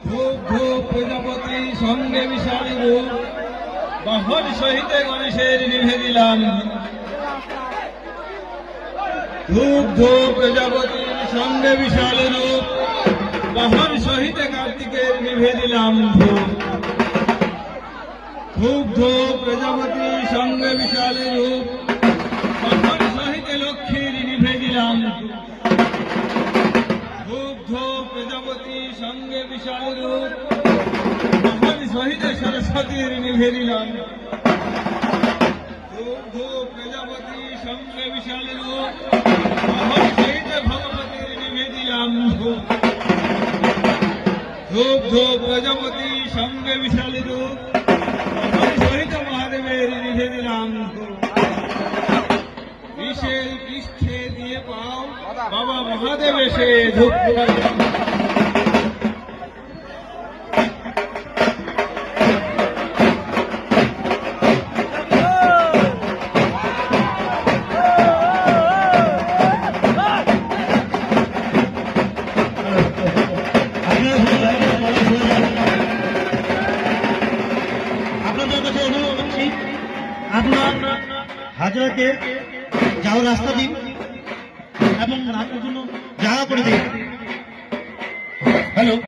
ধূপ ধূপ প্রজাপতি সঙ্গে বিশালী রূপ, বাহন সহিতে গণেশের নিভে দিলাম। ধূপ ধূপ প্রজাপতির সঙ্গে বিশাল রূপ, বাহন সহিতে কার্তিকের নিভে দিলাম ধূপ। ধূপ ধূপ প্রজাপতির সঙ্গে বিশাল রূপ, বাহন সহিতে লক্ষ্মীর নিভে দিলাম। ধূপ ধূপ প্রজাপতির সঙ্গে বিশাল রূপ, বাহন সহিতে সরস্বতীর নিভে দিলাম। ধূপ ধূপ প্রজাপতির সঙ্গে বিশাল রূপ, বাহন সহিতে ভগবতীর নিভে দিলাম ধূপ। ধূপ ধূপ প্রজাপতির সঙ্গে বিশাল রূপ, বাহন সহিত মহাদেবের নিভে দিলাম ধূপ। বিষের পৃষ্ঠে দিয়ে পাও বাবা মহাদেব এসে ধূপ দিলাম। আপনাদের কাছে অনুরোধ করছি, আপনার হাজরাকে যাওয়ার রাস্তা দিন এবং রাখার জন্য জায়গা করে দিন।